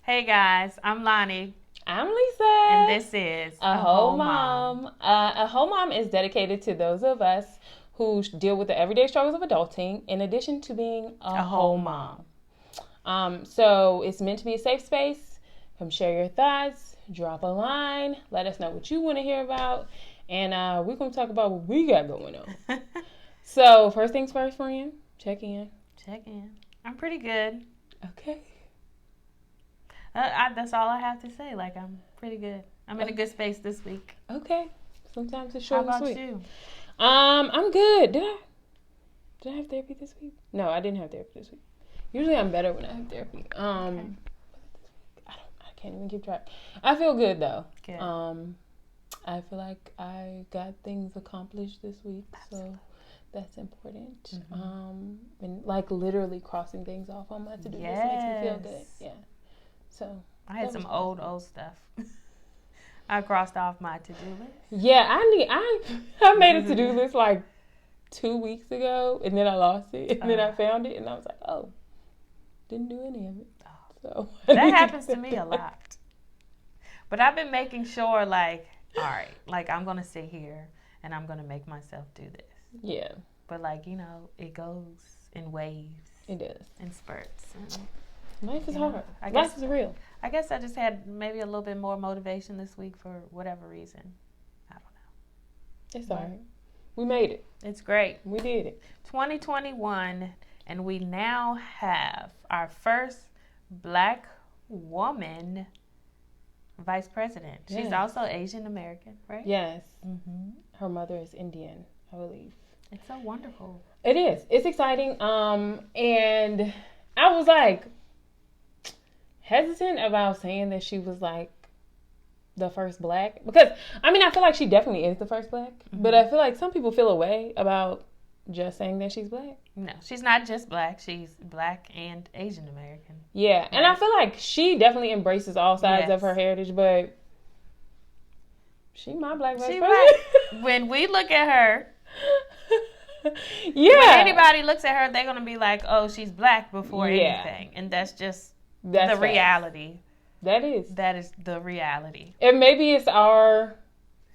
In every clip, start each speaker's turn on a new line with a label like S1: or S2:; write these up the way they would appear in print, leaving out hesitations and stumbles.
S1: Hey guys, I'm Lonnie,
S2: I'm Lisa.
S1: and this is
S2: a whole mom. A whole mom is dedicated to those of us who deal with the everyday struggles of adulting, in addition to being a whole mom. So it's meant to be a safe space. Come share your thoughts, drop a line, let us know what you want to hear about, and we're going to talk about what we got going on. So first things first, friend, check in.
S1: I'm pretty good.
S2: Okay.
S1: That's all I have to say. Like, I'm pretty good. I'm in a good space this week.
S2: Okay. Sometimes it's short and sweet.
S1: How about you?
S2: I'm good. Did I have therapy this week? No, I didn't have therapy this week. Usually I'm better when I have therapy. Okay. I can't even keep track. I feel good though.
S1: Good.
S2: I feel like I got things accomplished this week, so that's important. Mm-hmm. And like literally crossing things off on my to-do list makes me feel good. Yeah. So
S1: I had some old stuff. I crossed off my to-do list.
S2: Yeah, I made a to-do list like 2 weeks ago, and then I lost it, and then I found it, and I was like, oh, didn't do any of it. So
S1: that happens to me a lot. But I've been making sure, like, all right, like I'm gonna sit here and I'm gonna make myself do this.
S2: Yeah.
S1: But like, it goes in waves.
S2: It does.
S1: In spurts.
S2: Life is hard. Life is real.
S1: I guess I just had maybe a little bit more motivation this week for whatever reason. I don't know.
S2: It's all right. We made it.
S1: It's great.
S2: We did it.
S1: 2021, and we now have our first Black woman vice president. Yes. She's also Asian American, right?
S2: Yes. Mm-hmm. Her mother is Indian, I believe.
S1: It's so wonderful.
S2: It is. It's exciting. And I was like hesitant about saying that she was like the first Black, because I feel like she definitely is the first Black, but I feel like some people feel a way about just saying that she's Black.
S1: No, she's not just Black. She's Black and Asian American.
S2: Yeah, right. And I feel like she definitely embraces all sides of her heritage, but she my Black vice president.
S1: When we look at her,
S2: yeah.
S1: When anybody looks at her, they're gonna be like, "Oh, she's Black" before anything, and that's just the reality. That is the reality.
S2: And maybe it's our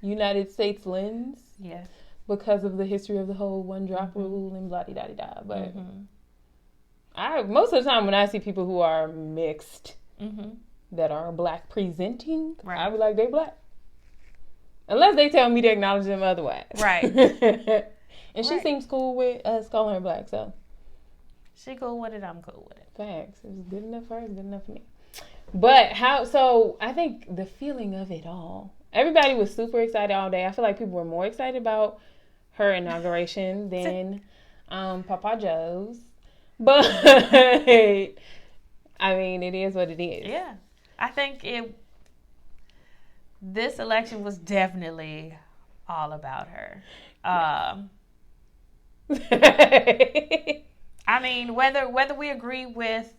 S2: United States lens.
S1: Yes.
S2: Because of the history of the whole one drop rule and blah de da da. But most of the time when I see people who are mixed that are Black presenting, I be like, they Black. Unless they tell me to acknowledge them otherwise.
S1: Right.
S2: And she seems cool with us calling her Black, so.
S1: She cool with it, I'm cool with it.
S2: Facts. It was good enough for her, it's good enough for me. But so I think the feeling of it all. Everybody was super excited all day. I feel like people were more excited about her inauguration than Papa Joe's. But it is what it is.
S1: Yeah. I think this election was definitely all about her. Whether we agree with,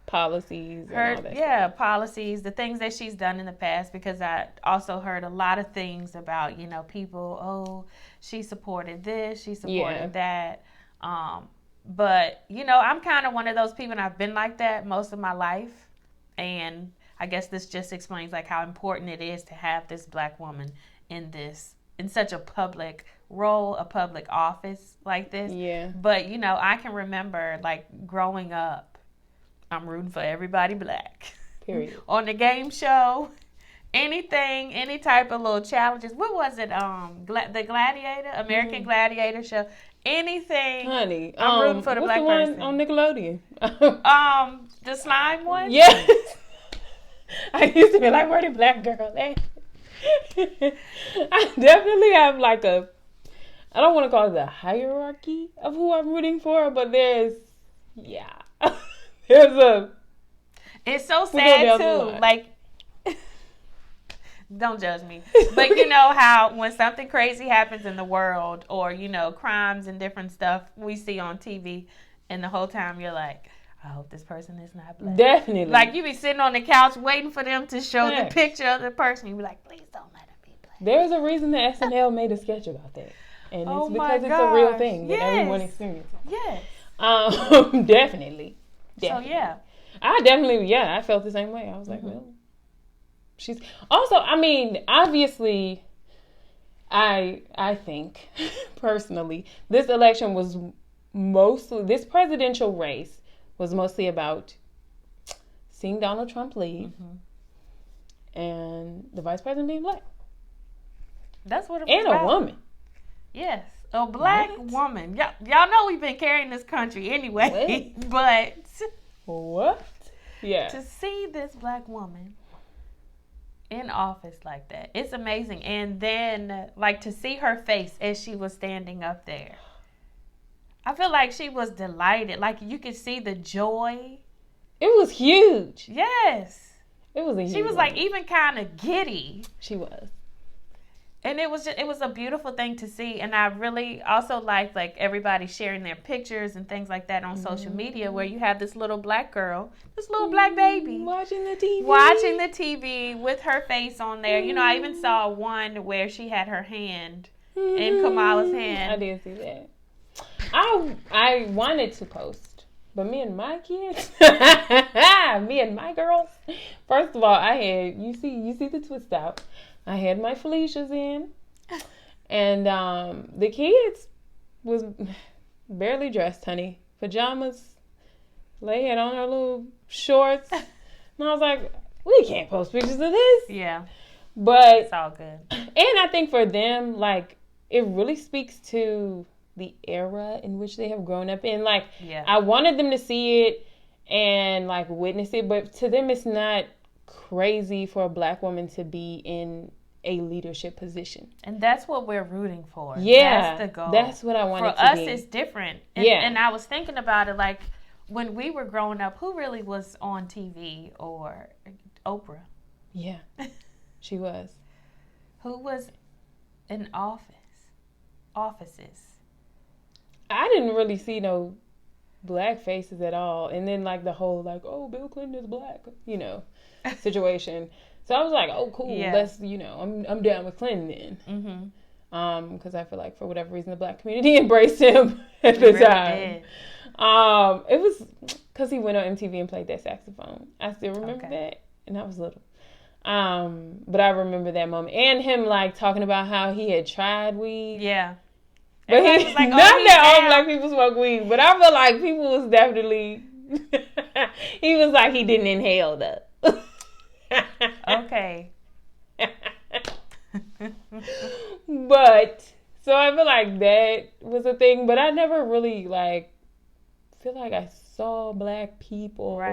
S2: policies
S1: her,
S2: and all that
S1: policies, the things that she's done in the past, because I also heard a lot of things about, people, she supported this, she supported that. But, I'm kind of one of those people, and I've been like that most of my life. And I guess this just explains like how important it is to have this Black woman in such a public role, a public office like this.
S2: Yeah.
S1: But, I can remember like growing up, I'm rooting for everybody Black.
S2: Period.
S1: On the game show, anything, any type of little challenges. What was it? The Gladiator, American Gladiator show. Anything.
S2: Honey,
S1: I'm rooting for the Black person.
S2: What's the one on Nickelodeon?
S1: The slime one?
S2: Yes. I used to be like, where the Black girl at? I definitely have like I don't want to call it a hierarchy of who I'm rooting for, but there's
S1: It's so sad too. Like, don't judge me, but how when something crazy happens in the world, or crimes and different stuff we see on TV, and the whole time you're like, I hope this person is not Black.
S2: Definitely.
S1: Like, you be sitting on the couch waiting for them to show the picture of the person. You be like, please don't let him be Black.
S2: There's a reason the SNL made a sketch about that, and it's because it's a real thing that everyone experiences.
S1: Yes.
S2: Definitely.
S1: So yeah.
S2: I definitely, I felt the same way. I was like, well, she's also, I mean, obviously, I think personally, this election was mostly, this presidential race was mostly about seeing Donald Trump leave and the vice president being black.
S1: That's what it was
S2: and
S1: about.
S2: A woman.
S1: Yes, a black woman. Y'all know we've been carrying this country anyway, but
S2: what? Yeah.
S1: To see this black woman in office like that, it's amazing. And then, like, to see her face as she was standing up there, I feel like she was delighted. Like, you could see the joy.
S2: It was huge.
S1: Yes.
S2: It was a huge
S1: She was, like, even kind of giddy.
S2: She was.
S1: And it was a beautiful thing to see. And I really also liked, like, everybody sharing their pictures and things like that on social media, where you have this little black girl, this little black baby.
S2: Watching the TV
S1: with her face on there. You know, I even saw one where she had her hand in Kamala's hand.
S2: I did see that. I wanted to post, but me and my kids, me and my girls, first of all, I had, you see the twist out. I had my Felicias in, and the kids was barely dressed, honey. Pajamas. They had on her little shorts. And I was like, we can't post pictures of this.
S1: Yeah.
S2: But
S1: it's all good.
S2: And I think for them, like, it really speaks to the era in which they have grown up in. Like, I wanted them to see it and, like, witness it, but to them it's not crazy for a black woman to be in a leadership position.
S1: And that's what we're rooting for.
S2: Yeah.
S1: That's the goal.
S2: That's what I wanted
S1: for us,
S2: be.
S1: it's different. And I was thinking about it, like, when we were growing up, who really was on TV? Or Oprah?
S2: Yeah. She was.
S1: Who was in offices?
S2: I didn't really see no black faces at all. And then, like, the whole, like, oh, Bill Clinton is black, you know, situation. So I was like, oh, cool. Yeah. Let's, you know, I'm down with Clinton then. Because I feel like for whatever reason the black community embraced him at the time. Did. It was because he went on MTV and played that saxophone. I still remember that, and I was little. But I remember that moment and him, like, talking about how he had tried weed.
S1: Yeah.
S2: But he was like, not that all black people smoke weed, but I feel like people was definitely. He was like, he didn't inhale though.
S1: Okay.
S2: But so I feel like that was a thing, but I never really, like, feel like I saw black people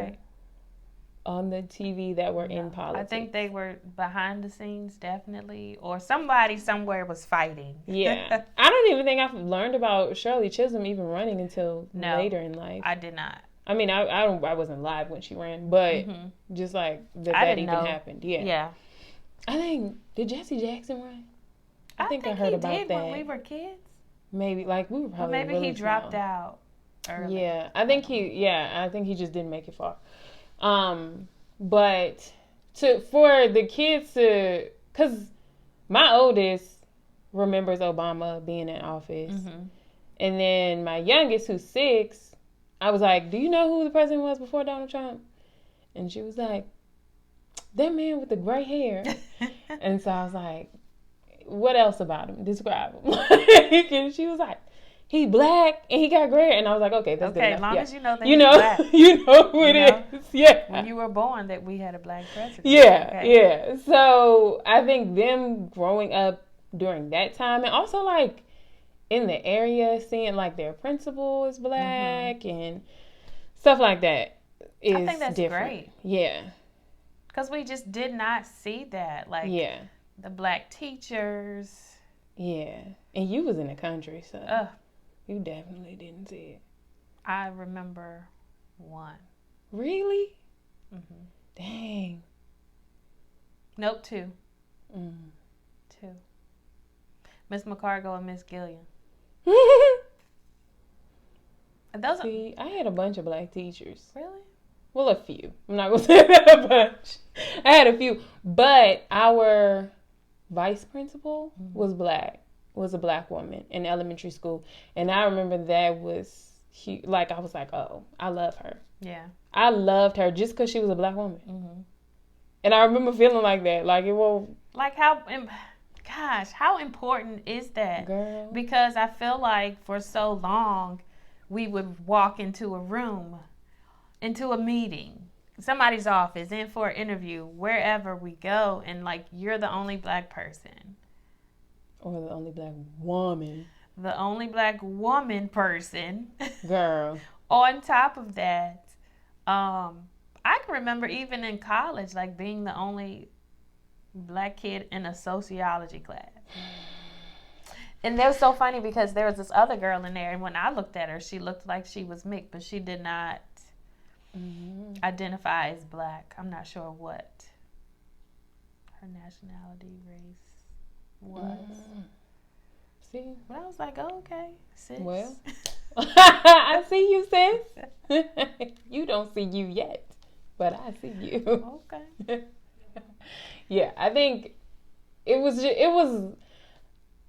S2: on the TV that were in politics.
S1: I think they were behind the scenes, definitely, or somebody somewhere was fighting.
S2: Yeah. I don't even think I've learned about Shirley Chisholm even running until later in life.
S1: I did not.
S2: I mean, I wasn't live when she ran, but just like that even happened. Yeah. I think, did Jesse Jackson run? I think I heard about that.
S1: When we were kids.
S2: Maybe, like, we were probably
S1: maybe he dropped out early.
S2: Yeah, I think he just didn't make it far. But for the kids to, because my oldest remembers Obama being in office, and then my youngest, who's 6, I was like, do you know who the president was before Donald Trump? And she was like, that man with the gray hair. And so I was like, what else about him? Describe him. And she was like, he black and he got gray hair. And I was like, okay, that's good enough.
S1: As long as you know that
S2: he's
S1: black.
S2: You know who it is. Yeah.
S1: When you were born that we had a black president.
S2: Yeah, yeah. So I think them growing up during that time, and also, like, in the area, seeing, like, their principal is black and stuff like that is
S1: I think that's
S2: different.
S1: Great.
S2: Yeah.
S1: Because we just did not see that. Like, the black teachers.
S2: Yeah. And you was in the country, so you definitely didn't see it.
S1: I remember one.
S2: Really? Dang.
S1: Nope, 2. 2. Miss McCargo and Miss Gillian.
S2: See, I had a bunch of black teachers.
S1: Really?
S2: Well, a few. I'm not going to say that a bunch. I had a few. But our vice principal was a black woman in elementary school. And I remember that was huge. Like, I was like, oh, I love her.
S1: Yeah.
S2: I loved her just because she was a black woman.
S1: Mm-hmm.
S2: And I remember feeling like that. Like, it will...
S1: Like, how important is that?
S2: Girl.
S1: Because I feel like for so long, we would walk into a room, into a meeting, somebody's office, in for an interview, wherever we go, and like, you're the only black person.
S2: Or the only black woman.
S1: The only black woman person.
S2: Girl.
S1: On top of that, I can remember even in college, like, being the only black kid in a sociology class. And that was so funny because there was this other girl in there, and when I looked at her, she looked like she was mixed, but she did not identify as black. I'm not sure what her nationality, race was.
S2: See?
S1: But I was like, oh, okay, sis.
S2: Well, I see you, sis. You don't see you yet, but I see you.
S1: Okay.
S2: Yeah, I think it was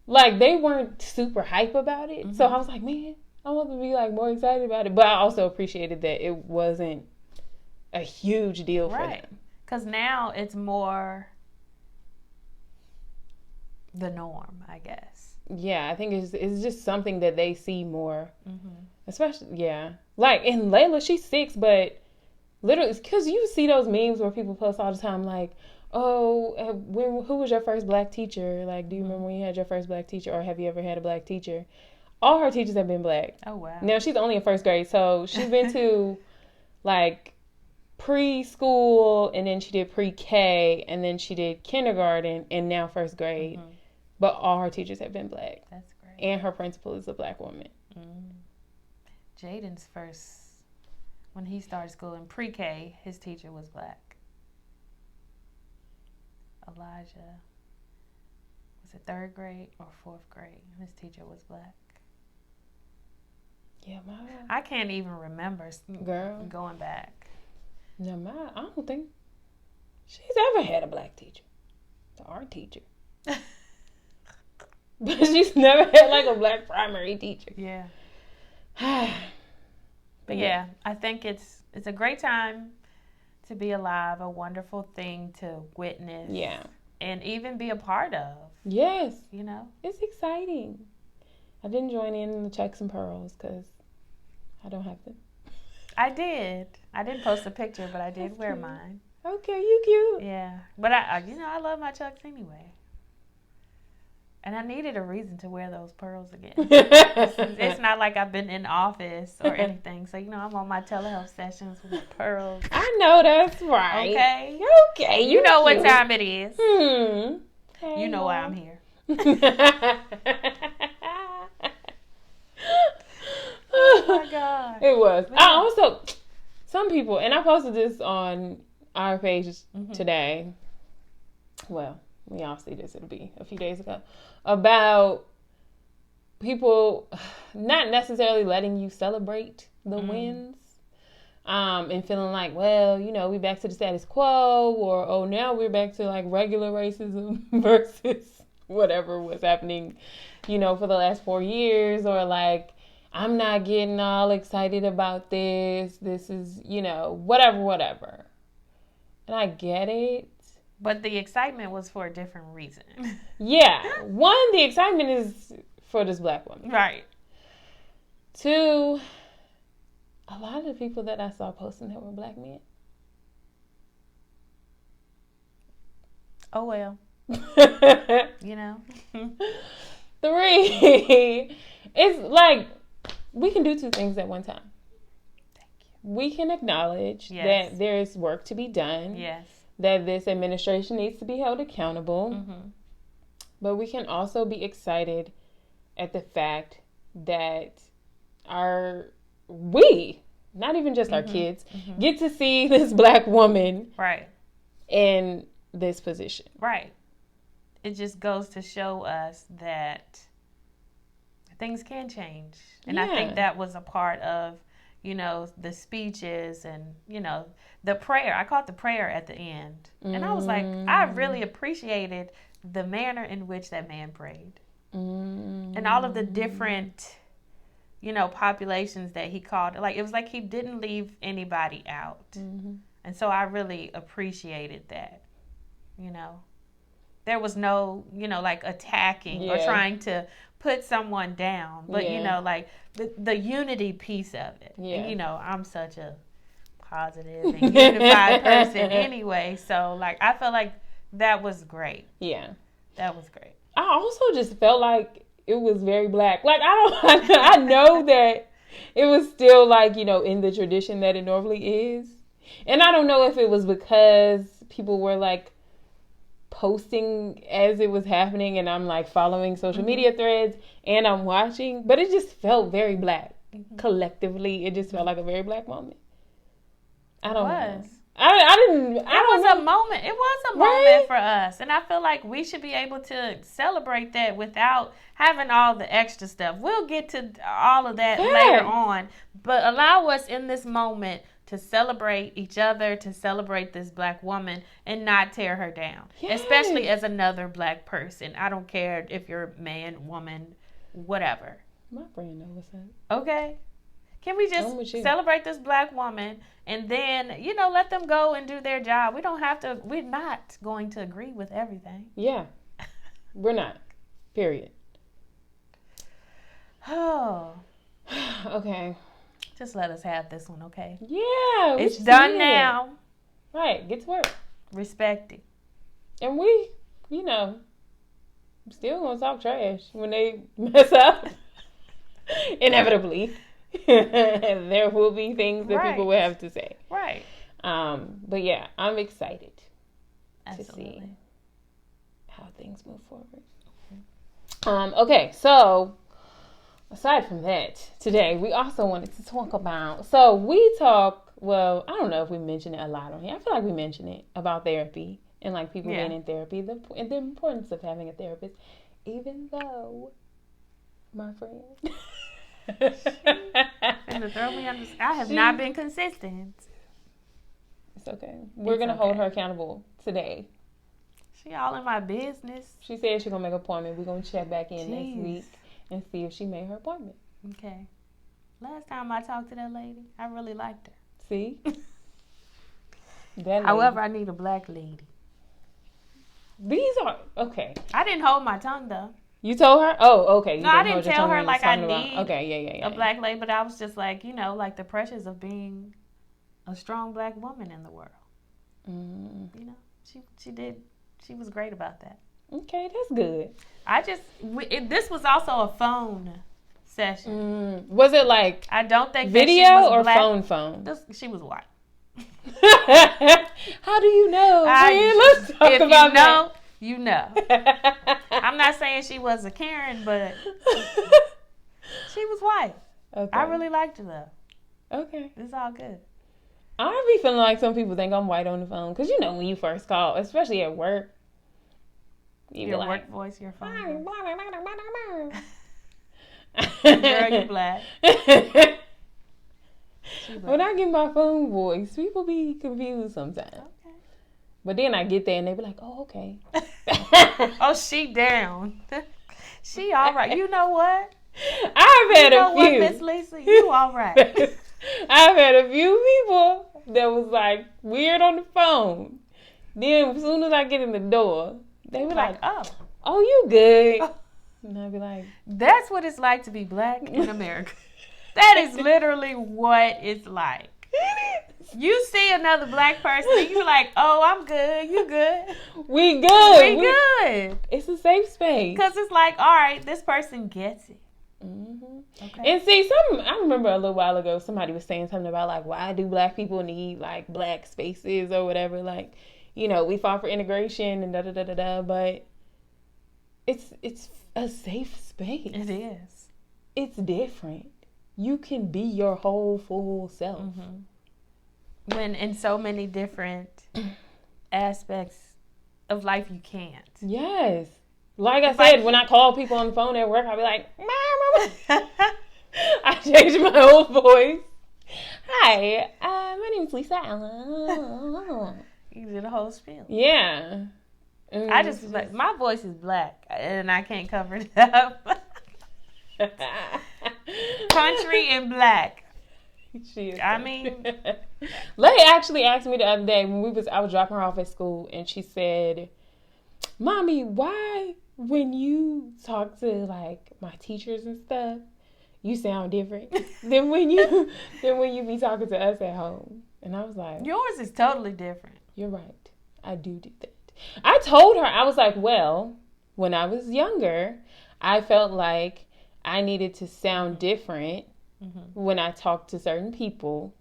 S2: like they weren't super hype about it. Mm-hmm. So I was like, man, I want to be like more excited about it. But I also appreciated that it wasn't a huge deal for them.
S1: Because now it's more the norm, I guess.
S2: Yeah, I think it's just something that they see more. Mm-hmm. Especially, yeah. Like, and Layla, she's 6, but literally, because you see those memes where people post all the time, like, oh, who was your first black teacher? Like, do you remember when you had your first black teacher, or have you ever had a black teacher? All her teachers have been black.
S1: Oh, wow.
S2: Now, she's only in 1st grade, so she's been to, like, preschool, and then she did pre-K, and then she did kindergarten, and now 1st grade. Mm-hmm. But all her teachers have been black.
S1: That's great.
S2: And her principal is a black woman.
S1: Jaden's when he started school in pre-K, his teacher was black. Elijah, was it 3rd grade or 4th grade? His teacher was black.
S2: Yeah,
S1: I can't even remember.
S2: Girl.
S1: Going back.
S2: No, I don't think she's ever had a black teacher. The art teacher. But she's never had like a black primary teacher.
S1: Yeah. But yeah, I think it's a great time to be alive, a wonderful thing to witness.
S2: Yeah.
S1: And even be a part of.
S2: Yes.
S1: You know?
S2: It's exciting. I didn't join in the checks and pearls because I don't have them.
S1: I did. I didn't post a picture, but I did That's wear cute. Mine.
S2: Okay, you cute.
S1: Yeah. But I love my chucks anyway. And I needed a reason to wear those pearls again. It's not like I've been in office or anything. So, I'm on my telehealth sessions with pearls.
S2: I know that's right.
S1: Okay.
S2: Okay.
S1: You know what time it is.
S2: Hey,
S1: you know why I'm here. Oh, my God.
S2: It was. I also, some people, and I posted this on our page today. Well, we all see this. It'll be a few days ago. About people not necessarily letting you celebrate the wins. And feeling like, well, we back to the status quo, or, oh, now we're back to like regular racism versus whatever was happening, for the last 4 years, or like, I'm not getting all excited about this. This is, whatever. And I get it.
S1: But the excitement was for a different reason.
S2: Yeah. 1, the excitement is for this black woman.
S1: Right.
S2: 2, a lot of the people that I saw posting that were black men.
S1: Oh, well.
S2: 3, it's like, we can do 2 things at one time.
S1: Thank you.
S2: We can acknowledge that there's work to be done.
S1: Yes.
S2: That this administration needs to be held accountable. Mm-hmm. But we can also be excited at the fact that not even just our kids, get to see this black woman in this position. Right.
S1: It just goes to show us that things can change. And I think that was a part of, the speeches and, the prayer. I caught the prayer at the end. And I was like, I really appreciated the manner in which that man prayed. And all of the different, populations that he called. Like, it was like he didn't leave anybody out. Mm-hmm. And so I really appreciated that. There was no, like attacking or trying to put someone down. But, like the unity piece of it. Yeah. And, I'm such a positive and unified person anyway. So, like, I felt like that was great.
S2: Yeah.
S1: That was great.
S2: I also just felt like it was very Black. Like, I know that it was still, like, in the tradition that it normally is. And I don't know if it was because people were, like, posting as it was happening and I'm, like, following social media threads and I'm watching. But it just felt very Black. Mm-hmm. Collectively, it just felt like a very Black moment. I don't know. It was
S1: a moment for us. And I feel like we should be able to celebrate that without having all the extra stuff. We'll get to all of that later on. But allow us in this moment to celebrate each other, to celebrate this Black woman and not tear her down. Yes. Especially as another Black person. I don't care if you're man, woman, whatever.
S2: My friend knows what's up.
S1: Okay. Can we just celebrate this Black woman and then, let them go and do their job? We're not going to agree with everything.
S2: Yeah. We're not. Period.
S1: Oh.
S2: Okay.
S1: Just let us have this one, okay?
S2: Yeah.
S1: It's done now.
S2: Right. Get to work.
S1: Respect it.
S2: And we, still going to talk trash when they mess up. Inevitably. There will be things that people will have to say.
S1: Right.
S2: But yeah, I'm excited to see how things move forward. Okay, so aside from that, today we also wanted to talk about. So we talk. Well, I don't know if we mention it a lot on here. I feel like we mention it about therapy and like people being in therapy, the importance of having a therapist. Even though my friend.
S1: And to throw me under, I have not been consistent.
S2: It's okay. We're going to hold her accountable today.
S1: She all in my business.
S2: She said she's going to make an appointment. We're going to check back in next week and see if she made her appointment.
S1: Okay. Last time I talked to that lady, I really liked her.
S2: See?
S1: However, I need a Black lady.
S2: These are, okay.
S1: I didn't hold my tongue, though.
S2: You told her? Oh, okay.
S1: No, I didn't tell her like I need
S2: a
S1: Black lady, but I was just like, like the pressures of being a strong Black woman in the world. Mm. She was great about that.
S2: Okay, that's good.
S1: This was also a phone session.
S2: Was it like
S1: I don't think
S2: video or Black. phone?
S1: She was white.
S2: How do you know? Let's talk about that.
S1: You know. I'm not saying she was a Karen, but she was white. Okay. I really liked her though.
S2: Okay.
S1: It's all good.
S2: I be feeling like some people think I'm white on the phone. Because when you first call, especially at work.
S1: Your work voice, your phone voice. Girl, you Black.
S2: When I get my phone voice, people be confused sometimes. Okay. But then I get there and they be like, oh, okay.
S1: Oh, she down. She all right. You know what?
S2: I've had a few.
S1: You know what, Miss Lisa? You all right.
S2: I've had a few people that was like weird on the phone. Then as soon as I get in the door, they be like, oh, you good. And I be like,
S1: that's what it's like to be Black in America. That is literally what it's like. You see another Black person and you're like, oh, I'm good. You good.
S2: We good.
S1: We good.
S2: It's a safe space.
S1: Because it's like, all right, this person gets it.
S2: Mm-hmm. Okay. And see, I remember a little while ago, somebody was saying something about like, why do Black people need like Black spaces or whatever? Like, we fought for integration and da-da-da-da-da, but it's a safe space.
S1: It is.
S2: It's different. You can be your whole full self.
S1: Mm-hmm. When in so many different aspects of life you can't.
S2: Yes. Like I said, when I call people on the phone at work, I'll be like, Mama. I changed my whole voice. Hi, my name is Lisa.
S1: You did a whole spiel.
S2: Yeah.
S1: I just like, my voice is Black and I can't cover it up. Country and black.
S2: She is.
S1: I mean,
S2: Lay actually asked me the other day when I was dropping her off at school, and she said, "Mommy, why when you talk to like my teachers and stuff, you sound different than when you be talking to us at home?" And I was like,
S1: yours is totally different.
S2: You're right. I do that. I told her, I was like, well, when I was younger, I felt like I needed to sound different when I talked to certain people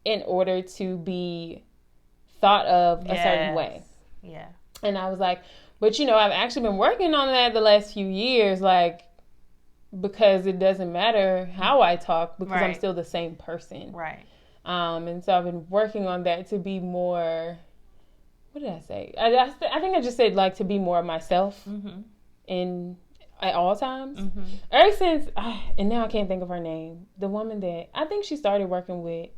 S2: in order to be thought of a certain way.
S1: Yeah.
S2: And I was like, but I've actually been working on that the last few years, like, because it doesn't matter how I talk because I'm still the same person.
S1: Right.
S2: And so I've been working on that to be more, what did I say? I think I just said, like, to be more of myself at all times. Ever since, and now I can't think of her name, the woman that I think she started working with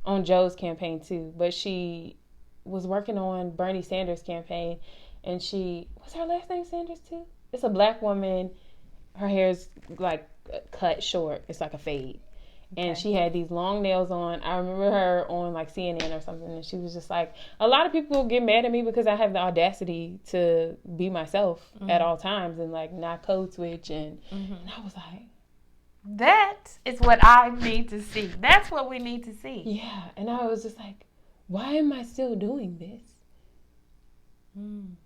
S2: on Joe's campaign too, but she was working on Bernie Sanders' campaign, and what's her last name, Sanders too? It's a black woman. Her hair's like cut short. It's like a fade. Okay. And she had these long nails on. I remember her on like CNN or something, and she was just like, a lot of people get mad at me because I have the audacity to be myself at all times and like not code switch. And I was like,
S1: that is what I need to see. That's what we need to see.
S2: Yeah. And I was just like, why am I still doing this? And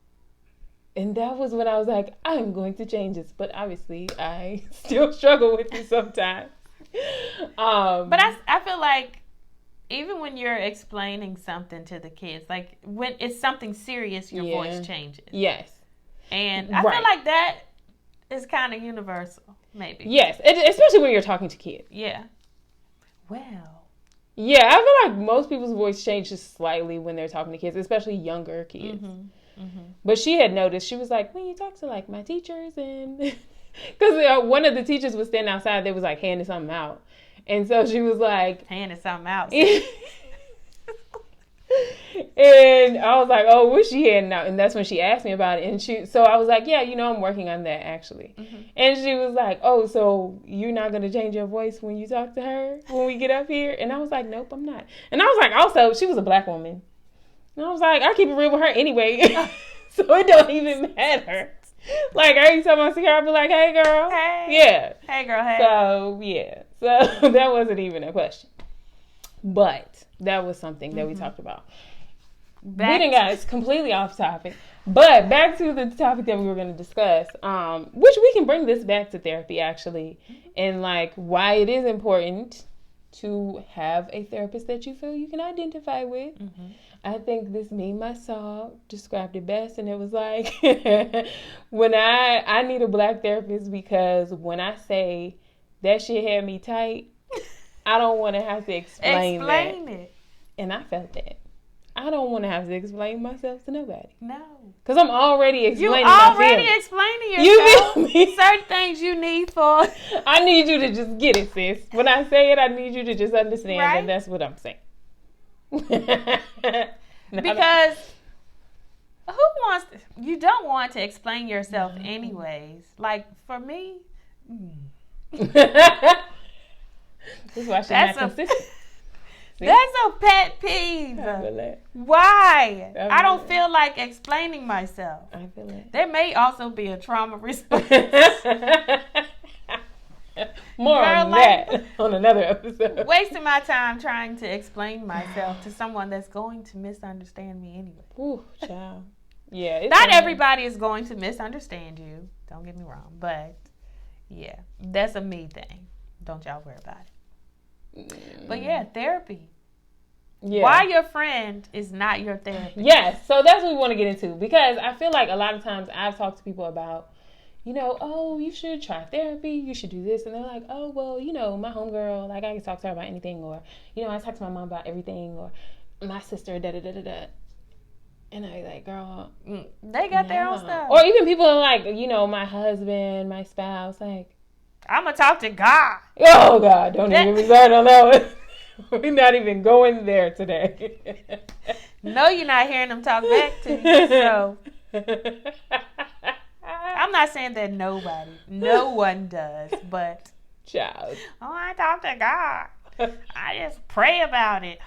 S2: that was when I was like, I'm going to change this. But obviously, I still struggle with it sometimes.
S1: But I feel like even when you're explaining something to the kids, like when it's something serious, your voice changes.
S2: Yes.
S1: And I feel like that is kind of universal, maybe.
S2: Yes, especially when you're talking to kids.
S1: Yeah. Well.
S2: Yeah, I feel like most people's voice changes slightly when they're talking to kids, especially younger kids. But she had noticed, she was like, when you talk to like my teachers and... Because one of the teachers was standing outside, they was like handing something out. And so she was like...
S1: Handing something out.
S2: And I was like, oh, what's she handing out? And that's when she asked me about it. And so I was like, yeah, I'm working on that actually. And she was like, oh, so you're not going to change your voice when you talk to her when we get up here? And I was like, nope, I'm not. And I was like, also, she was a black woman. And I was like, I keep it real with her anyway. So it don't even matter. Like, every time I see her, I'll be like, hey, girl.
S1: Hey.
S2: Yeah.
S1: Hey, girl, hey.
S2: So, yeah. So, that wasn't even a question. But that was something that we talked about. We didn't got completely off topic. But back to the topic that we were going to discuss, which we can bring this back to therapy, actually, and, like, why it is important to have a therapist that you feel you can identify with. I think this meme I saw described it best, and it was like, when I need a black therapist because when I say that shit had me tight, I don't want to have to explain it. And I felt that. I don't want to have to explain myself to nobody.
S1: No.
S2: Because I'm already explaining myself.
S1: You already explaining yourself.
S2: You feel me?
S1: Certain things you need for...
S2: I need you to just get it, sis. When I say it, I need you to just understand that that's what I'm saying.
S1: Because you don't want to explain yourself anyways. Like, for me...
S2: This is why she's not consistent.
S1: That's a pet peeve. Why? I don't feel like explaining myself.
S2: I feel it.
S1: There may also be a trauma response.
S2: More on that on another episode.
S1: Wasting my time trying to explain myself to someone that's going to misunderstand me anyway.
S2: Ooh, child. Yeah.
S1: Not everybody is going to misunderstand you. Don't get me wrong. But, yeah, that's a me thing. Don't y'all worry about it. But yeah, therapy. Yeah. Why your friend is not your therapist.
S2: Yes, so that's what we want to get into. Because I feel like a lot of times I've talked to people about, oh, you should try therapy. You should do this. And they're like, oh, well, my homegirl, like I can talk to her about anything. Or, I talk to my mom about everything. Or my sister, da-da-da-da-da. And I like, girl.
S1: They got their own stuff.
S2: Or even people like, my husband, my spouse, like.
S1: I'm going to talk to God.
S2: Oh, God. Don't even get me started on that one. We're not even going there today.
S1: No, you're not hearing them talk back to you. So, I'm not saying that no one does. But
S2: Child.
S1: Oh, I talk to God. I just pray about it.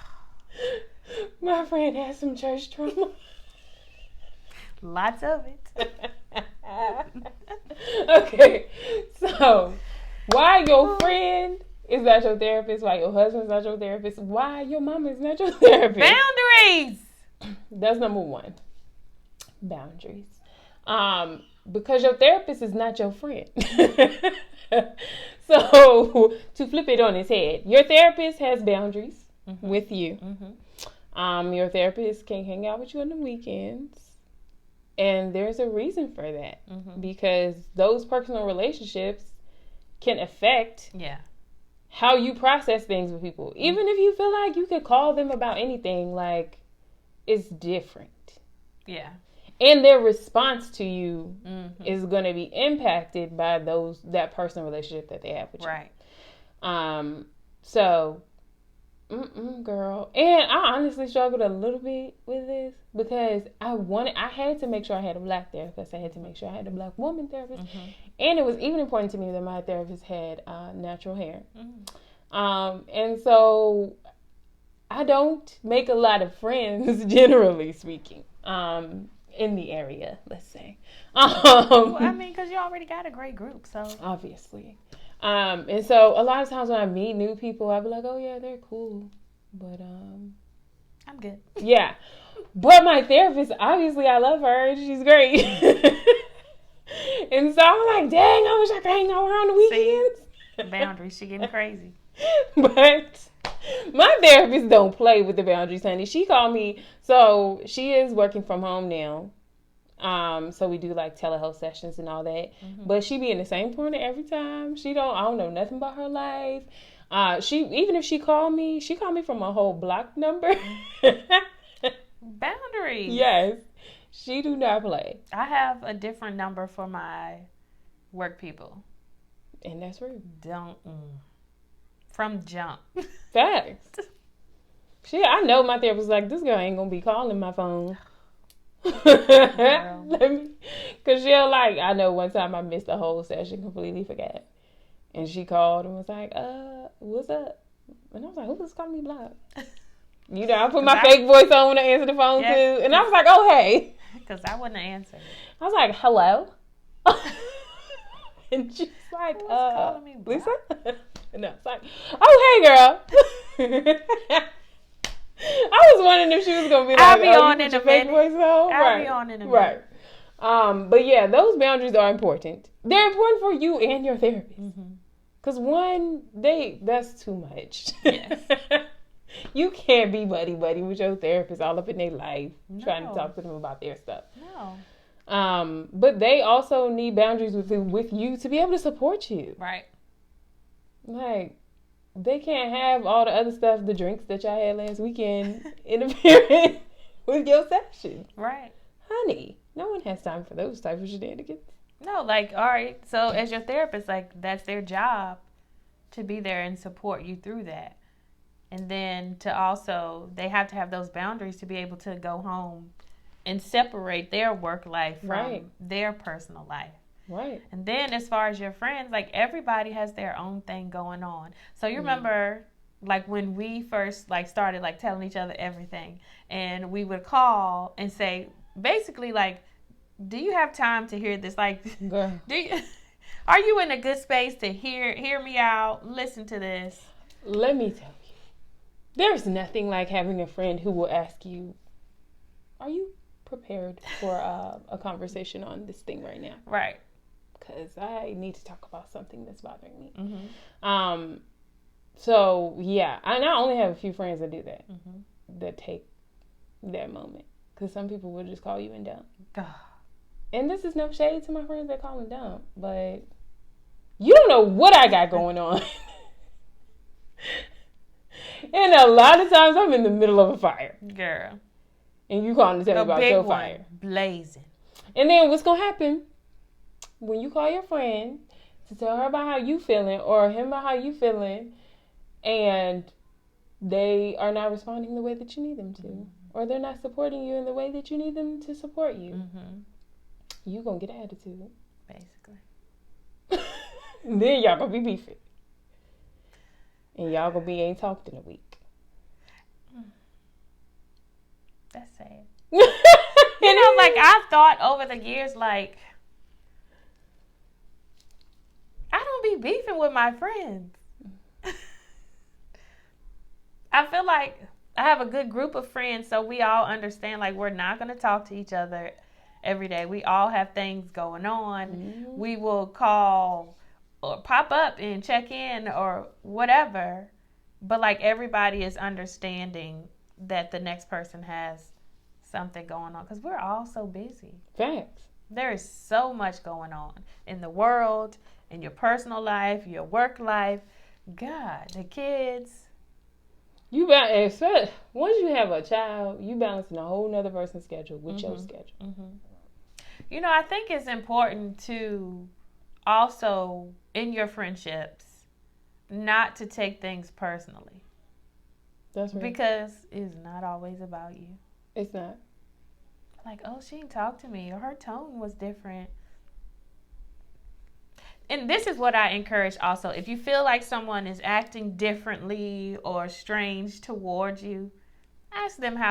S2: My friend has some church trauma.
S1: Lots of it.
S2: Okay, so why your friend is not your therapist? Why your husband's not your therapist? Why your mama is not your therapist?
S1: Boundaries.
S2: That's number one. Boundaries. Because your therapist is not your friend. So to flip it on its head, your therapist has boundaries with you. Your therapist can hang out with you on the weekends. And there's a reason for that. Because those personal relationships can affect how you process things with people. Even if you feel like you could call them about anything, like, it's different. Yeah. And their response to you is going to be impacted by that personal relationship that they have with you. Right. So, girl. And I honestly struggled a little bit with this because I had to make sure I had a black therapist. I had to make sure I had a black woman therapist. And it was even important to me that my therapist had natural hair. And so I don't make a lot of friends, generally speaking. In the area, let's say.
S1: Well, I mean, because you already got a great group, so.
S2: Obviously. And so a lot of times when I meet new people, I'll be like, oh, yeah, they're cool. But,
S1: I'm good.
S2: Yeah. But my therapist, obviously, I love her, and she's great. And so I'm like, dang, I wish I could hang out with her on the weekends.
S1: See, boundaries, she getting crazy.
S2: But my therapist don't play with the boundaries, honey. She called me. So she is working from home now. So we do like telehealth sessions and all that. But she be in the same corner every time. I don't know nothing about her life. Even if she called me from a whole block number.
S1: Boundaries.
S2: Yes. She do not play.
S1: I have a different number for my work people.
S2: And that's rude.
S1: From jump.
S2: Facts. I know my therapist was like, this girl ain't gonna be calling my phone. Because I know one time I missed the whole session, completely forgot. And she called and was like, what's up? And I was like, who was calling me block? I put my fake voice on when I answered the phone too. And I was like, oh, hey.
S1: Because I wouldn't answer.
S2: I was like, hello? And she's like,
S1: calling me
S2: Lisa? And I was like, oh, hey, girl. I was wondering if she was going to be like,
S1: I'll be on in a
S2: fake voice on.
S1: I'll be on in a minute.
S2: Right. But yeah, those boundaries are important. They're important for you and your therapist. Because that's too much. Yes. You can't be buddy-buddy with your therapist all up in their life, trying to talk to them about their stuff. No. But they also need boundaries with you to be able to support you. Right. Like, they can't have all the other stuff, the drinks that y'all had last weekend, interfering with your session. Right. Honey, no one has time for those type of shenanigans.
S1: No, like, all right, so as your therapist, like, that's their job to be there and support you through that. And then they have to have those boundaries to be able to go home and separate their work life from their personal life. Right. And then as far as your friends, like, everybody has their own thing going on. So you remember, like, when we first, like, started, like, telling each other everything, and we would call and say, basically, like, do you have time to hear this? Like, are you in a good space to hear me out, listen to this?
S2: Let me tell you. There's nothing like having a friend who will ask you, are you prepared for a conversation on this thing right now? Right. Because I need to talk about something that's bothering me. So, yeah. And I only have a few friends that do that. That take that moment. Because some people will just call you and dump. And this is no shade to my friends that call and dump. But you don't know what I got going on. And a lot of times I'm in the middle of a fire. Girl. And you calling to tell me about your fire.
S1: Blazing.
S2: And then what's going to happen when you call your friend to tell her about how you feeling or him about how you feeling and they are not responding the way that you need them to. Or they're not supporting you in the way that you need them to support you. You going to get an attitude.
S1: Basically.
S2: Then y'all going to be beefing. And y'all gonna be ain't talked in a week.
S1: That's sad. You know, like, I've thought over the years, like, I don't be beefing with my friends. I feel like I have a good group of friends, so we all understand, like, we're not going to talk to each other every day. We all have things going on. Mm-hmm. We will call or pop up and check in or whatever. But, like, everybody is understanding that the next person has something going on because we're all so busy.
S2: Facts.
S1: There is so much going on in the world, in your personal life, your work life. God, the kids.
S2: Once you have a child, you balancing a whole nother person's schedule with your schedule.
S1: Mm-hmm. You know, I think it's important to also, in your friendships, not to take things personally.
S2: That's right.
S1: Because it's not always about you.
S2: It's not.
S1: Like, oh, she didn't talk to me, or her tone was different. And this is what I encourage also. If you feel like someone is acting differently or strange towards you,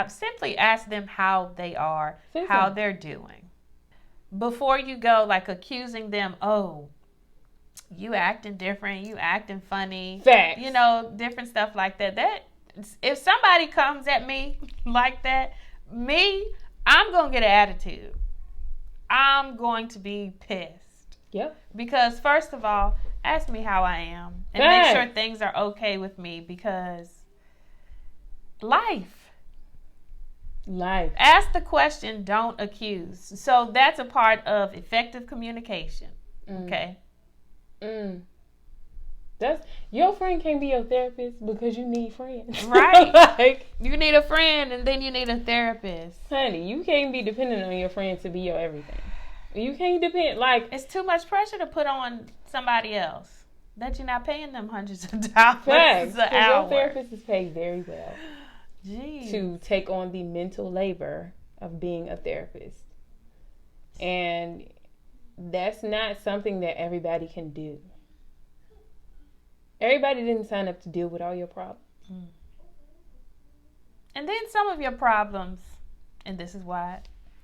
S1: simply ask them how they are, how they're doing. Before you go, like, accusing them, oh, you acting different, you acting funny.
S2: Facts.
S1: You know, different stuff like that. If somebody comes at me like that, I'm going to get an attitude. I'm going to be pissed.
S2: Yep.
S1: Because first of all, ask me how I am and make sure things are okay with me because life. Ask the question, don't accuse. So that's a part of effective communication. Okay.
S2: Your friend can't be your therapist because you need friends.
S1: Right. Like, you need a friend and then you need a therapist.
S2: Honey, you can't be dependent on your friend to be your everything. You can't depend, like...
S1: It's too much pressure to put on somebody else that you're not paying them hundreds of dollars an hour.
S2: Your therapist is paid very well.
S1: Jeez.
S2: To take on the mental labor of being a therapist. And that's not something that everybody can do. Everybody didn't sign up to deal with all your problems.
S1: And then some of your problems, and this is why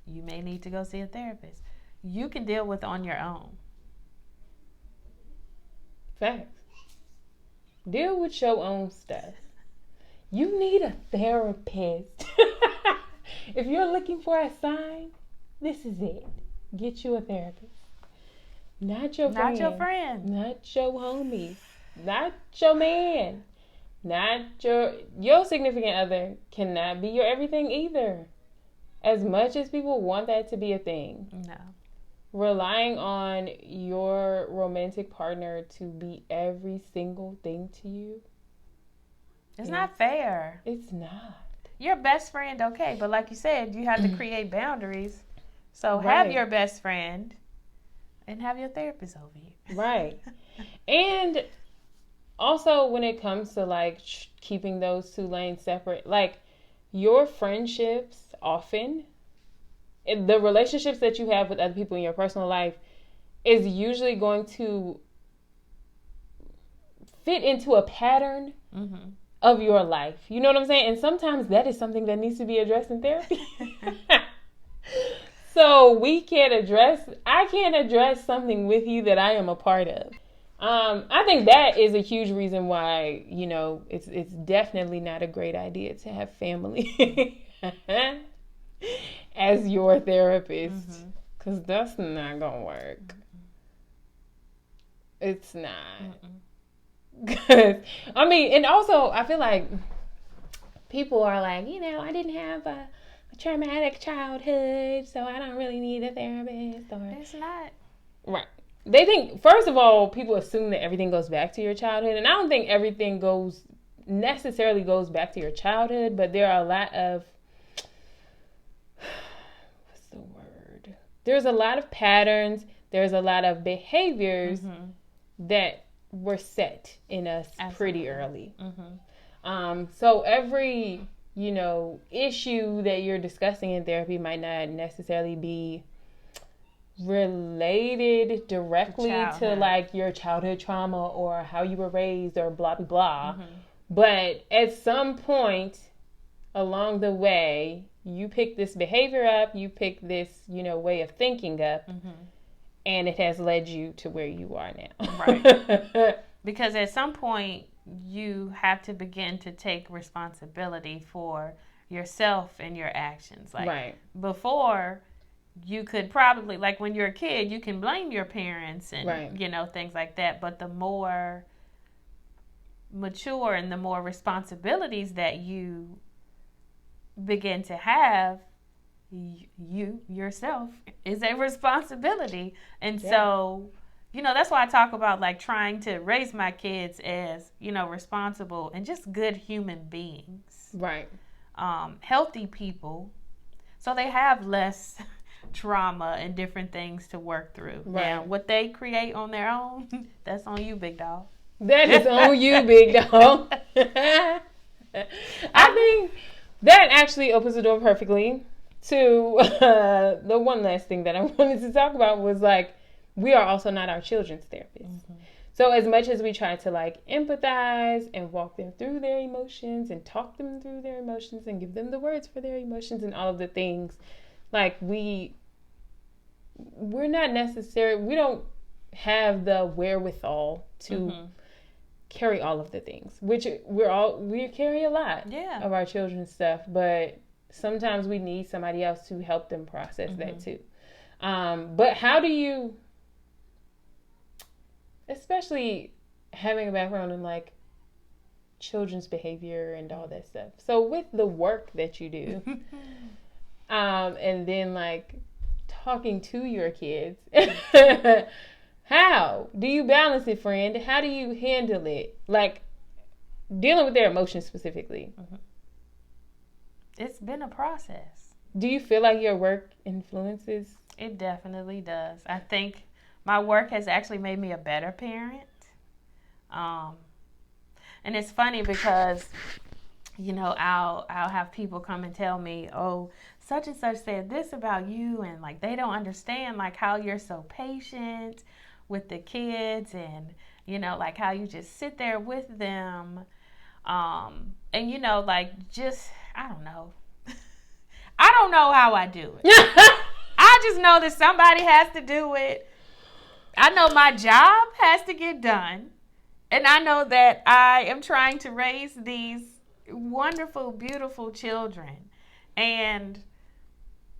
S1: you may need to go see a therapist, you can deal with on your own.
S2: Facts. Deal with your own stuff. You need a therapist. If you're looking for a sign, this is it. Get you a therapist. Not your friend.
S1: Not your friend.
S2: Not your homie. Not your man. Not your significant other cannot be your everything either. As much as people want that to be a thing.
S1: No.
S2: Relying on your romantic partner to be every single thing to you.
S1: It's not fair.
S2: It's not.
S1: Your best friend, okay, but like you said, you have to create boundaries. So have your best friend and have your therapist over you.
S2: Right. And also when it comes to like keeping those two lanes separate, like your friendships often, the relationships that you have with other people in your personal life is usually going to fit into a pattern of your life. You know what I'm saying? And sometimes that is something that needs to be addressed in therapy. So I can't address something with you that I am a part of. I think that is a huge reason why, you know, it's definitely not a great idea to have family as your therapist, because that's not gonna work. It's not. Because I mean, and also I feel like people are like, you know, I didn't have a traumatic childhood, so I don't really need a therapist. Or
S1: it's not
S2: right. They think, first of all, people assume that everything goes back to your childhood, and I don't think everything necessarily goes back to your childhood, but there are a lot of there's a lot of patterns, there's a lot of behaviors that were set in us pretty early. So every, you know, issue that you're discussing in therapy might not necessarily be related directly to like your childhood trauma or how you were raised or blah blah blah. Mm-hmm. But at some point along the way, you pick this behavior up, you pick this, way of thinking up, mm-hmm. and it has led you to where you are now.
S1: Right. Because at some point you have to begin to take responsibility for yourself and your actions. Like right. Before, you could probably, like when you're a kid, you can blame your parents and, right. Things like that. But the more mature and the more responsibilities that you begin to have, you yourself is a responsibility. And so, that's why I talk about like trying to raise my kids as, responsible and just good human beings.
S2: Right.
S1: Healthy people. So they have less trauma and different things to work through. Right. Now, what they create on their own, that's on you, big dog.
S2: That is on you, big dog. I think that actually opens the door perfectly to the one last thing that I wanted to talk about was like, we are also not our children's therapists. Mm-hmm. So as much as we try to like empathize and walk them through their emotions and talk them through their emotions and give them the words for their emotions and all of the things, like we're not necessary. We don't have the wherewithal to mm-hmm. carry all of the things, which we carry a lot of our children's stuff, but sometimes we need somebody else to help them process mm-hmm. that too. But how do you, especially having a background in like children's behavior and all that stuff. So with the work that you do, and then like talking to your kids, how do you balance it, friend? How do you handle it? Like dealing with their emotions specifically.
S1: Mm-hmm. It's been a process.
S2: Do you feel like your work influences?
S1: It definitely does. I think my work has actually made me a better parent. And it's funny because, I'll have people come and tell me, oh, such and such said this about you. And like, they don't understand like how you're so patient with the kids and, like how you just sit there with them. And, like just, I don't know. I don't know how I do it. I just know that somebody has to do it. I know my job has to get done. And I know that I am trying to raise these wonderful, beautiful children. And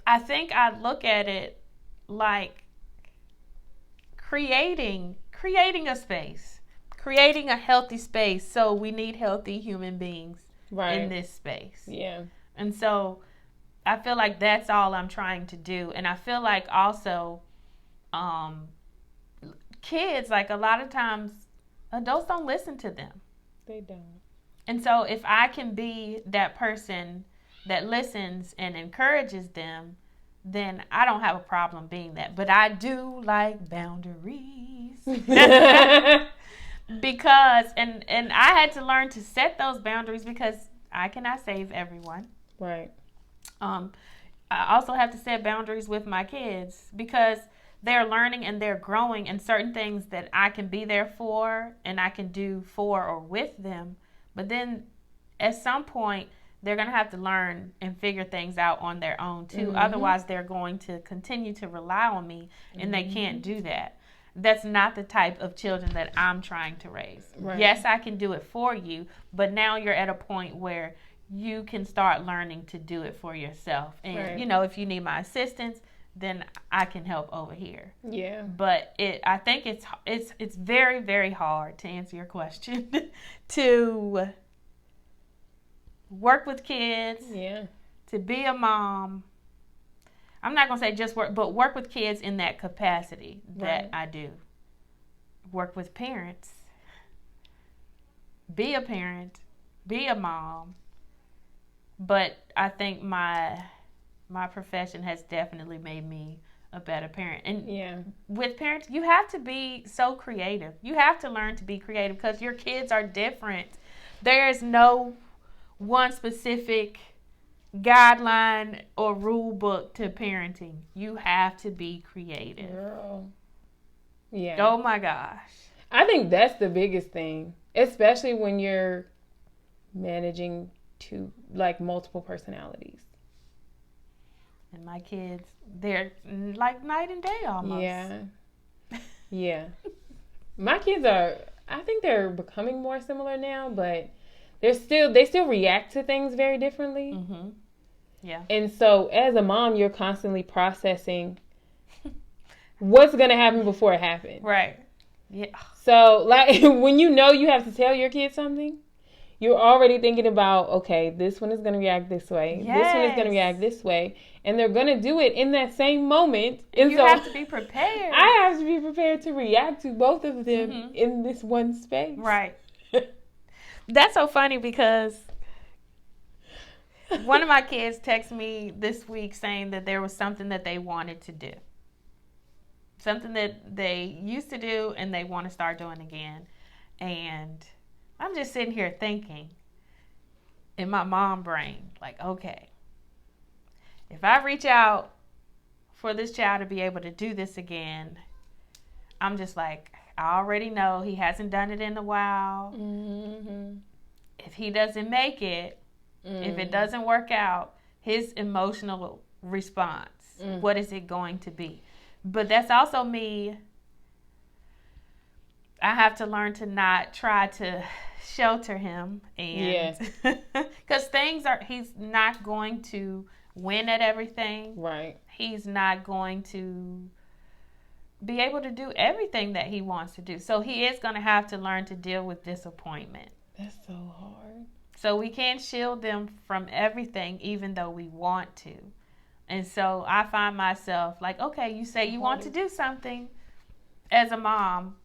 S1: I think I look at it like creating a space, creating a healthy space. So we need healthy human beings in this space.
S2: Yeah.
S1: And so I feel like that's all I'm trying to do. And I feel like also kids, like a lot of times adults don't listen to them.
S2: They don't.
S1: And so if I can be that person that listens and encourages them, then I don't have a problem being that. But I do like boundaries. Because, and I had to learn to set those boundaries because I cannot save everyone.
S2: Right.
S1: I also have to set boundaries with my kids because they're learning and they're growing, and certain things that I can be there for and I can do for or with them. But then at some point, they're going to have to learn and figure things out on their own too. Mm-hmm. Otherwise, they're going to continue to rely on me, and they can't do that. That's not the type of children that I'm trying to raise. Right. Yes, I can do it for you, but now you're at a point where you can start learning to do it for yourself. And, if you need my assistance, then I can help over here.
S2: Yeah.
S1: But I think it's very, very hard, to answer your question, to work with kids, to be a mom. I'm not going to say just work, but work with kids in that capacity that I do. Work with parents. Be a parent. Be a mom. But I think my profession has definitely made me a better parent. And with parents, you have to be so creative. You have to learn to be creative because your kids are different. There is no one specific guideline or rule book to parenting. You have to be creative.
S2: Girl. Yeah.
S1: Oh my gosh.
S2: I think that's the biggest thing, especially when you're managing multiple personalities.
S1: And my kids, they're like night and day almost.
S2: Yeah. Yeah. My kids I think they're becoming more similar now, but they still react to things very differently.
S1: Mm-hmm. Yeah.
S2: And so as a mom, you're constantly processing what's going to happen before it happens.
S1: Right. Yeah.
S2: So when you have to tell your kid something, you're already thinking about, okay, this one is going to react this way.
S1: Yes.
S2: This one is going to react this way. And they're going to do it in that same moment.
S1: And you have to be prepared.
S2: I have to be prepared to react to both of them in this one space.
S1: Right. That's so funny because one of my kids texted me this week saying that there was something that they wanted to do. Something that they used to do and they want to start doing again. And I'm just sitting here thinking in my mom brain, like, okay, if I reach out for this child to be able to do this again, I'm just like, I already know he hasn't done it in a while.
S2: Mm-hmm.
S1: If he doesn't make it, if it doesn't work out, his emotional response, what is it going to be? But that's also me. I have to learn to not try to shelter him, and because he's not going to win at everything.
S2: Right.
S1: He's not going to be able to do everything that he wants to do. So he is going to have to learn to deal with disappointment.
S2: That's so hard.
S1: So we can't shield them from everything, even though we want to. And so I find myself like, okay, you say you want to do something as a mom,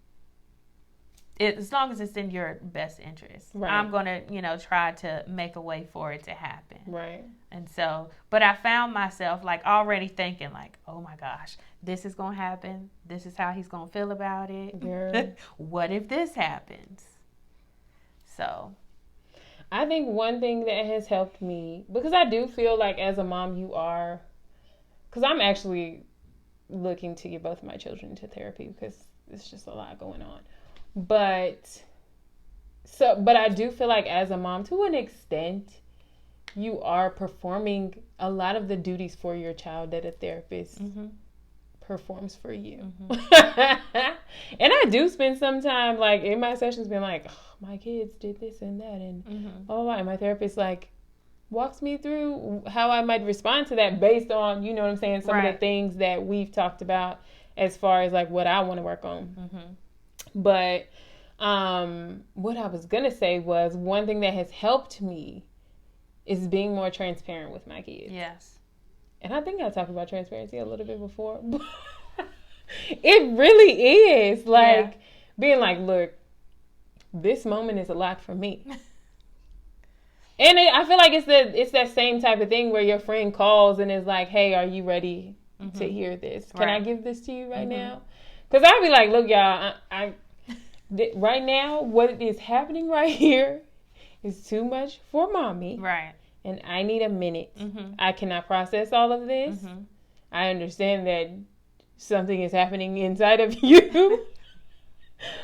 S1: as long as it's in your best interest. Right. I'm going to, try to make a way for it to happen.
S2: Right.
S1: And so, but I found myself like already thinking like, oh my gosh, this is going to happen. This is how he's going to feel about it. Yeah. What if this happens? So
S2: I think one thing that has helped me, because I do feel like as a mom because I'm actually looking to get both of my children to therapy because it's just a lot going on. But I do feel like as a mom, to an extent, you are performing a lot of the duties for your child that a therapist performs for you. And I do spend some time like in my sessions being like, oh, my kids did this and that and and my therapist like walks me through how I might respond to that based on, you know what I'm saying, some of the things that we've talked about as far as like what I want to work on. But what I was gonna say was one thing that has helped me is being more transparent with my kids.
S1: Yes.
S2: And I think I talked about transparency a little bit before. It really is like being like, look, this moment is a lot for me. And I feel like it's that same type of thing where your friend calls and is like, hey, are you ready to hear this? Can I give this to you right now? Because I'd be like, look, y'all, right now, what is happening right here is too much for mommy.
S1: Right.
S2: And I need a minute. I cannot process all of this. I understand that something is happening inside of you.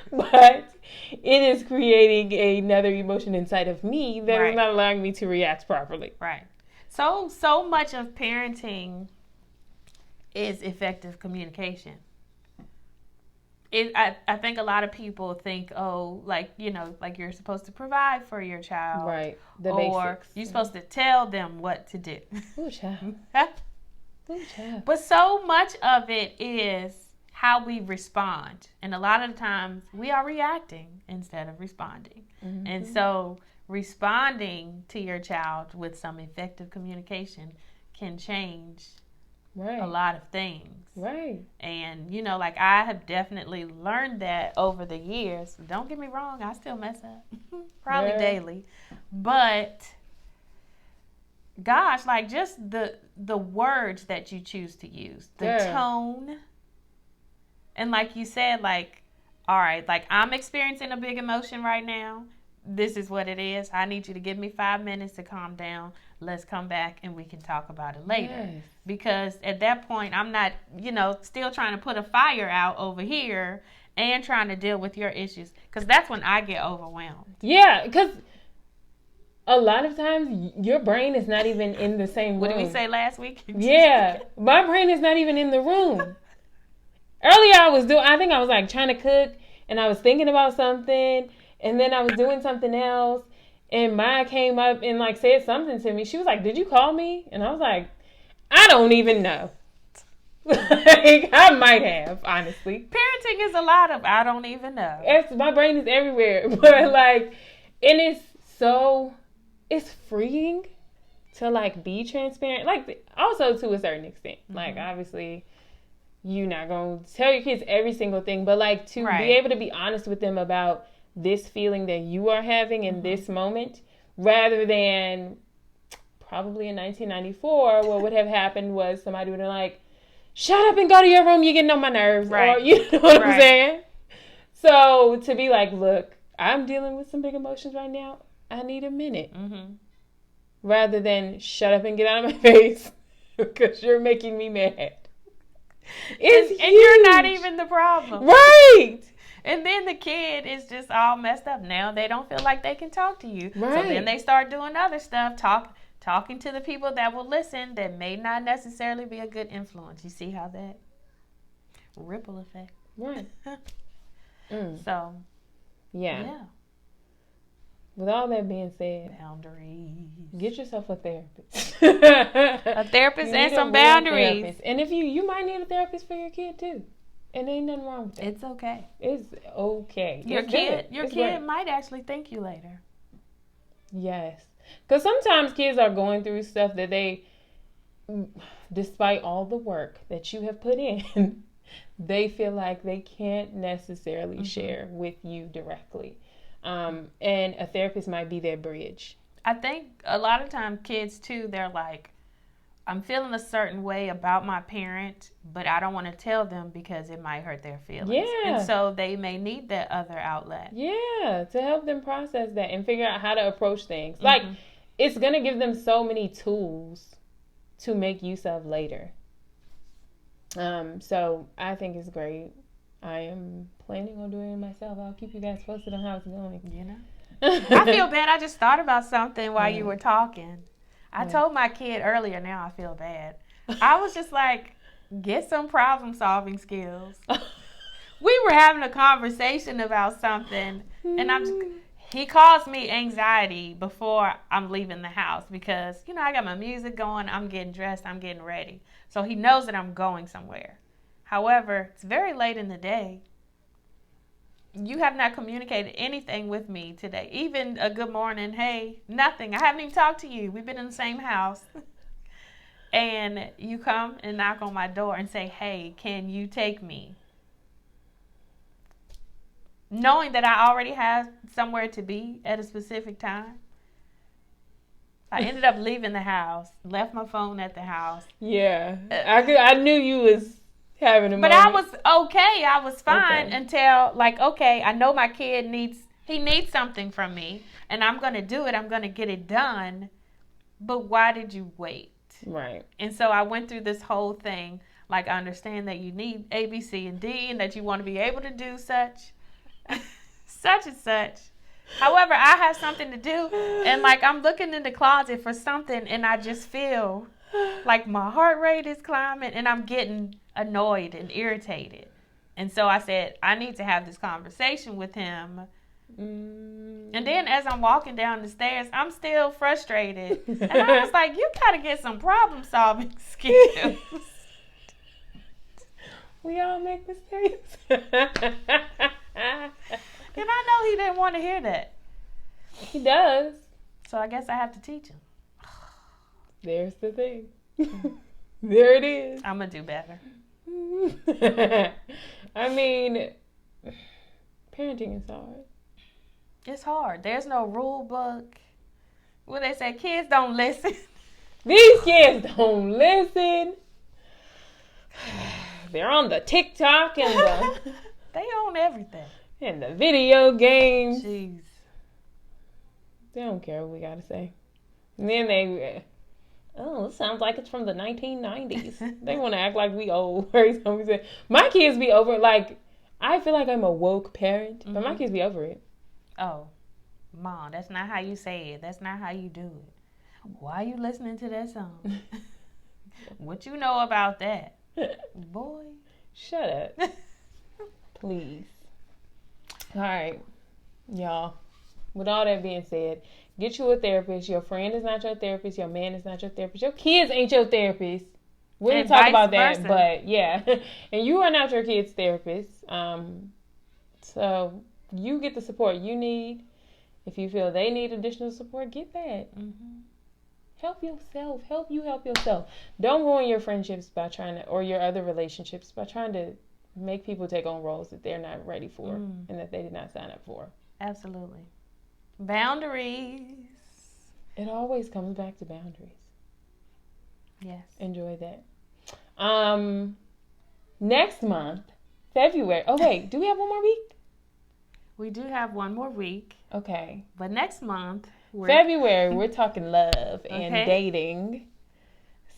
S2: But it is creating another emotion inside of me that is not allowing me to react properly.
S1: Right. So much of parenting is effective communication. I think a lot of people think, oh, like you're supposed to provide for your child.
S2: Right. The
S1: or
S2: basics.
S1: You're supposed to tell them what to do.
S2: Ooh, child. Ooh, child.
S1: But so much of it is how we respond. And a lot of the times we are reacting instead of responding. And so responding to your child with some effective communication can change a lot of things.
S2: Right.
S1: And, like I have definitely learned that over the years. Don't get me wrong, I still mess up. Probably daily. But gosh, like just the words that you choose to use, the tone. And like you said, like, all right, like I'm experiencing a big emotion right now. this is what it is. I need you to give me 5 minutes to calm down. Let's come back and we can talk about it later. Yes. Because at that point, I'm not, still trying to put a fire out over here and trying to deal with your issues. Because that's when I get overwhelmed.
S2: Yeah, because a lot of times your brain is not even in the same room.
S1: What did we say last week?
S2: Yeah, my brain is not even in the room. Earlier I think I was like trying to cook and I was thinking about something and then I was doing something else and Maya came up and like said something to me. She was like, "Did you call me?" And I was like, "I don't even know." Like, I might have, honestly.
S1: Parenting is a lot of I don't even know.
S2: My brain is everywhere. But like, and it's freeing to like be transparent. Like, also to a certain extent. Mm-hmm. Like, obviously, you're not going to tell your kids every single thing. But like, to be able to be honest with them about this feeling that you are having in this moment, rather than probably in 1994, what would have happened was somebody would have like, "Shut up and go to your room, you're getting on my nerves." Right. Or, you know what I'm saying? So to be like, "Look, I'm dealing with some big emotions right now. I need a minute." Mm-hmm. Rather than, "Shut up and get out of my face because you're making me mad." And
S1: you're not even the problem.
S2: Right.
S1: And then the kid is just all messed up. Now they don't feel like they can talk to you. Right. So then they start doing other stuff, talking to the people that will listen that may not necessarily be a good influence. You see how that ripple effect?
S2: Right.
S1: So,
S2: yeah. With all that being said,
S1: boundaries.
S2: Get yourself a therapist.
S1: A therapist and some boundaries.
S2: Therapist. And if you might need a therapist for your kid too. And there ain't nothing wrong with that.
S1: It's okay.
S2: It's okay.
S1: Your kid might actually thank you later.
S2: Yes. Because sometimes kids are going through stuff that they, despite all the work that you have put in, they feel like they can't necessarily share with you directly. And a therapist might be their bridge.
S1: I think a lot of times kids too, they're like, I'm feeling a certain way about my parent, but I don't want to tell them because it might hurt their feelings. Yeah. And so they may need that other outlet.
S2: Yeah, to help them process that and figure out how to approach things. Like, it's going to give them so many tools to make use of later. So I think it's great. I am planning on doing it myself. I'll keep you guys posted on how it's going.
S1: I feel bad. I just thought about something while you were talking. I told my kid earlier, now I feel bad. I was just like, get some problem solving skills. We were having a conversation about something and he calls me anxiety before I'm leaving the house because, I got my music going, I'm getting dressed, I'm getting ready. So he knows that I'm going somewhere. However, it's very late in the day. You have not communicated anything with me today. Even a good morning, hey, nothing. I haven't even talked to you. We've been in the same house. And you come and knock on my door and say, hey, can you take me? Knowing that I already have somewhere to be at a specific time. I ended up leaving the house, left my phone at the house.
S2: Yeah. I knew you was having a moment.
S1: But I was okay. I was fine until, I know my kid needs something from me, and I'm going to do it. I'm going to get it done. But why did you wait?
S2: Right.
S1: And so I went through this whole thing. I understand that you need A, B, C, and D, and that you want to be able to do such and such. However, I have something to do, and I'm looking in the closet for something, and I just feel like my heart rate is climbing, and I'm getting annoyed and irritated. And so I said, I need to have this conversation with him. And then as I'm walking down the stairs, I'm still frustrated. And I was like, you got to get some problem solving skills.
S2: We all make mistakes.
S1: And I know he didn't want to hear that.
S2: He does.
S1: So I guess I have to teach him.
S2: There's the thing. There it is.
S1: I'm going to do better.
S2: I mean, parenting is hard.
S1: It's hard. There's no rule book. What they say, kids don't listen.
S2: These kids don't listen. They're on the TikTok and the...
S1: They own everything.
S2: And the video games.
S1: Jeez.
S2: They don't care what we gotta say. And then they, it sounds like it's from the 1990s. They want to act like we old. Every time we say, my kids be over it. Like, I feel like I'm a woke parent, but my kids be over it.
S1: Oh, Mom, that's not how you say it. That's not how you do it. Why are you listening to that song? What you know about that? Boy.
S2: Shut up. Please. All right, y'all. With all that being said, get you a therapist. Your friend is not your therapist. Your man is not your therapist. Your kids ain't your therapist. We didn't talk about that, but yeah. And you are not your kid's therapist. So you get the support you need. If you feel they need additional support, get that. Help yourself. Help yourself. Don't ruin your friendships by trying to, or your other relationships by trying to make people take on roles that they're not ready for and that they did not sign up for.
S1: Absolutely. Boundaries.
S2: It always comes back to boundaries.
S1: Yes.
S2: Enjoy that. Next month, February. Oh, wait. Do we have one more week?
S1: We do have one more week.
S2: Okay.
S1: But next month,
S2: February, we're talking love and dating.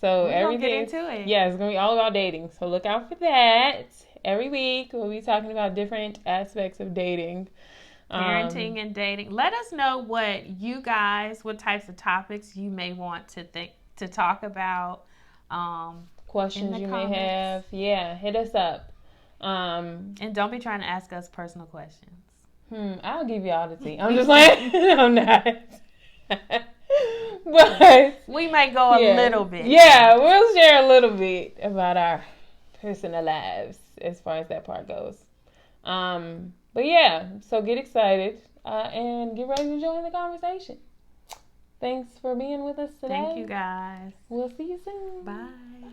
S2: So
S1: we're going to get into it.
S2: Yeah, it's going to be all about dating. So look out for that. Every week, we'll be talking about different aspects of dating.
S1: Parenting and dating. Let us know what types of topics you may want to talk about.
S2: Questions you may have. Yeah, hit us up.
S1: And don't be trying to ask us personal questions.
S2: I'll give you all the tea. I'm just like, I'm not. But
S1: we might go a little bit.
S2: Yeah, we'll share a little bit about our personal lives as far as that part goes. But yeah, so get excited and get ready to join the conversation. Thanks for being with us today.
S1: Thank you, guys.
S2: We'll see you soon.
S1: Bye.
S2: Bye.